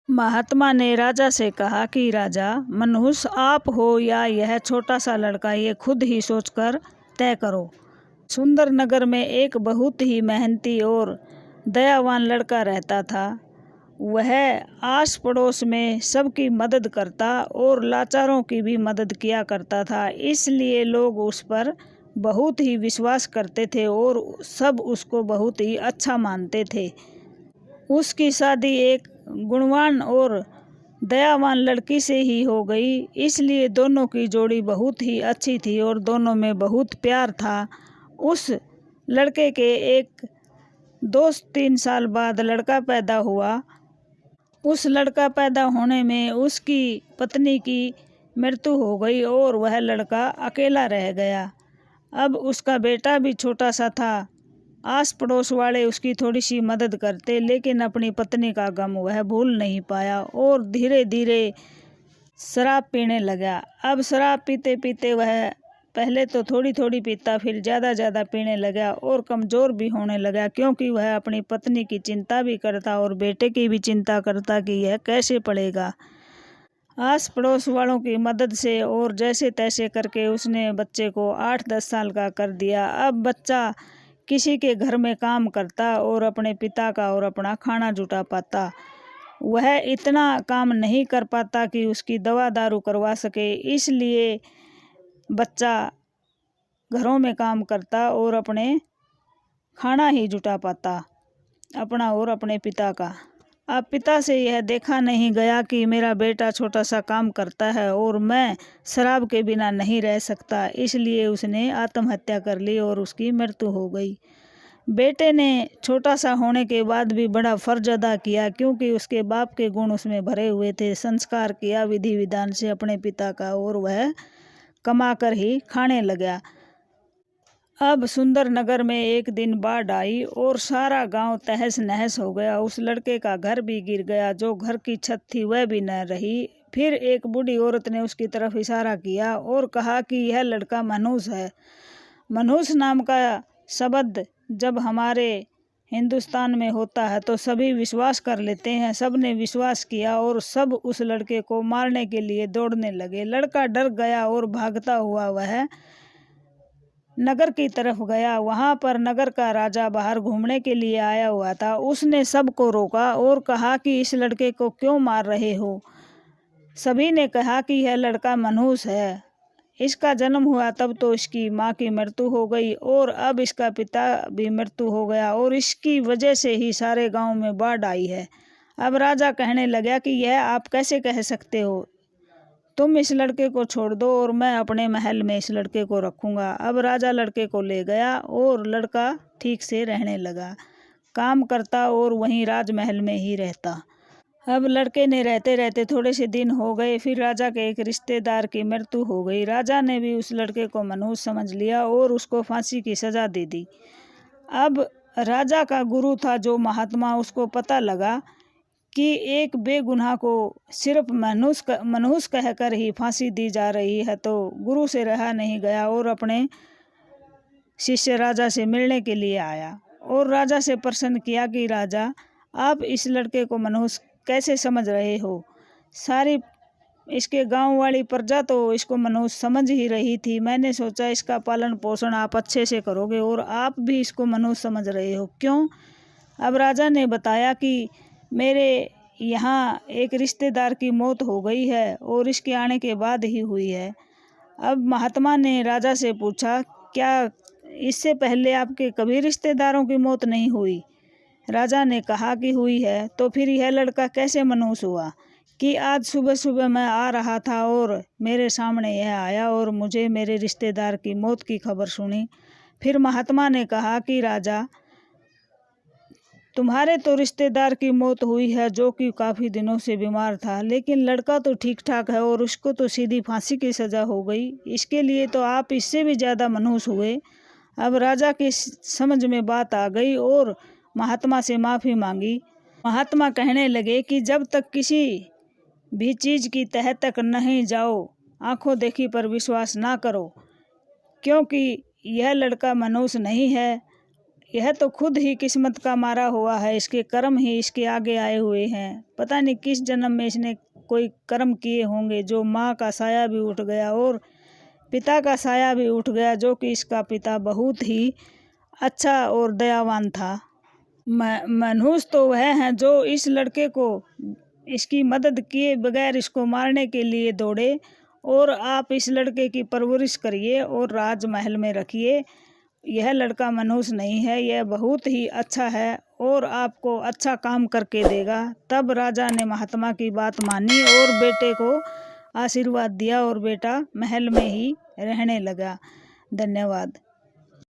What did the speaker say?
महात्मा ने राजा से कहा कि राजा, मनहूस आप हो या यह छोटा सा लड़का, ये खुद ही सोचकर तय करो। सुंदर नगर में एक बहुत ही मेहनती और दयावान लड़का रहता था। वह आस पड़ोस में सबकी मदद करता और लाचारों की भी मदद किया करता था, इसलिए लोग उस पर बहुत ही विश्वास करते थे और सब उसको बहुत ही अच्छा मानते थे। उसकी शादी एक गुणवान और दयावान लड़की से ही हो गई, इसलिए दोनों की जोड़ी बहुत ही अच्छी थी और दोनों में बहुत प्यार था। उस लड़के के एक 2-3 साल बाद लड़का पैदा हुआ। उस लड़का पैदा होने में उसकी पत्नी की मृत्यु हो गई और वह लड़का अकेला रह गया। अब उसका बेटा भी छोटा सा था। आस पड़ोस वाले उसकी थोड़ी सी मदद करते, लेकिन अपनी पत्नी का गम वह भूल नहीं पाया और धीरे धीरे शराब पीने लगा। अब शराब पीते पीते वह पहले तो थोड़ी थोड़ी पीता, फिर ज़्यादा पीने लगा और कमज़ोर भी होने लगा, क्योंकि वह अपनी पत्नी की चिंता भी करता और बेटे की भी चिंता करता कि यह कैसे पढ़ेगा। आस पड़ोस वालों की मदद से और जैसे तैसे करके उसने बच्चे को 8-10 साल का कर दिया। अब बच्चा किसी के घर में काम करता और अपने पिता का और अपना खाना जुटा पाता। वह इतना काम नहीं कर पाता कि उसकी दवा दारू करवा सके, इसलिए बच्चा घरों में काम करता और अपने खाना ही जुटा पाता, अपना और अपने पिता का। अब पिता से यह देखा नहीं गया कि मेरा बेटा छोटा सा काम करता है और मैं शराब के बिना नहीं रह सकता, इसलिए उसने आत्महत्या कर ली और उसकी मृत्यु हो गई। बेटे ने छोटा सा होने के बाद भी बड़ा फर्ज अदा किया, क्योंकि उसके बाप के गुण उसमें भरे हुए थे। संस्कार किया विधि विधान से अपने पिता का और वह कमा कर ही खाने लगा। अब सुंदर नगर में एक दिन बाढ़ आई और सारा गांव तहस नहस हो गया। उस लड़के का घर भी गिर गया, जो घर की छत थी वह भी न रही। फिर एक बूढ़ी औरत ने उसकी तरफ इशारा किया और कहा कि यह लड़का मनहूस है। मनहूस नाम का शब्द जब हमारे हिंदुस्तान में होता है तो सभी विश्वास कर लेते हैं। सब ने विश्वास किया और सब उस लड़के को मारने के लिए दौड़ने लगे। लड़का डर गया और भागता हुआ वह नगर की तरफ गया। वहां पर नगर का राजा बाहर घूमने के लिए आया हुआ था। उसने सबको रोका और कहा कि इस लड़के को क्यों मार रहे हो। सभी ने कहा कि यह लड़का मनहूस है, इसका जन्म हुआ तब तो इसकी माँ की मृत्यु हो गई और अब इसका पिता भी मृत्यु हो गया और इसकी वजह से ही सारे गांव में बाढ़ आई है। अब राजा कहने लगा कि यह आप कैसे कह सकते हो, तुम इस लड़के को छोड़ दो और मैं अपने महल में इस लड़के को रखूँगा। अब राजा लड़के को ले गया और लड़का ठीक से रहने लगा, काम करता और वहीं राजमहल में ही रहता। अब लड़के ने रहते रहते थोड़े से दिन हो गए, फिर राजा के एक रिश्तेदार की मृत्यु हो गई। राजा ने भी उस लड़के को मनहूस समझ लिया और उसको फांसी की सज़ा दे दी। अब राजा का गुरु था जो महात्मा, उसको पता लगा कि एक बेगुनाह को सिर्फ मनहूस कहकर ही फांसी दी जा रही है, तो गुरु से रहा नहीं गया और अपने शिष्य राजा से मिलने के लिए आया और राजा से प्रश्न किया कि राजा, आप इस लड़के को मनहूस कैसे समझ रहे हो। सारी इसके गांव वाली प्रजा तो इसको मनहूस समझ ही रही थी। मैंने सोचा इसका पालन पोषण आप अच्छे से करोगे और आप भी इसको मनहूस समझ रहे हो, क्यों। अब राजा ने बताया कि मेरे यहाँ एक रिश्तेदार की मौत हो गई है और इसके आने के बाद ही हुई है। अब महात्मा ने राजा से पूछा, क्या इससे पहले आपके कभी रिश्तेदारों की मौत नहीं हुई। राजा ने कहा कि हुई है। तो फिर यह लड़का कैसे मनहूस हुआ कि आज सुबह सुबह मैं आ रहा था और मेरे सामने यह आया और मुझे मेरे रिश्तेदार की मौत की खबर सुनी। फिर महात्मा ने कहा कि राजा, तुम्हारे तो रिश्तेदार की मौत हुई है जो कि काफ़ी दिनों से बीमार था, लेकिन लड़का तो ठीक ठाक है और उसको तो सीधी फांसी की सज़ा हो गई। इसके लिए तो आप इससे भी ज़्यादा मनहूस हुए। अब राजा की समझ में बात आ गई और महात्मा से माफ़ी मांगी। महात्मा कहने लगे कि जब तक किसी भी चीज़ की तह तक नहीं जाओ, आंखों देखी पर विश्वास ना करो, क्योंकि यह लड़का मनहूस नहीं है। यह तो खुद ही किस्मत का मारा हुआ है, इसके कर्म ही इसके आगे आए हुए हैं। पता नहीं किस जन्म में इसने कोई कर्म किए होंगे जो माँ का साया भी उठ गया और पिता का साया भी उठ गया, जो कि इसका पिता बहुत ही अच्छा और दयावान था। मनहूस तो वह है जो इस लड़के को इसकी मदद किए बगैर इसको मारने के लिए दौड़े, और आप इस लड़के की परवरिश करिए और राजमहल में रखिए। यह लड़का मनहूस नहीं है, यह बहुत ही अच्छा है और आपको अच्छा काम करके देगा। तब राजा ने महात्मा की बात मानी और बेटे को आशीर्वाद दिया और बेटा महल में ही रहने लगा। धन्यवाद।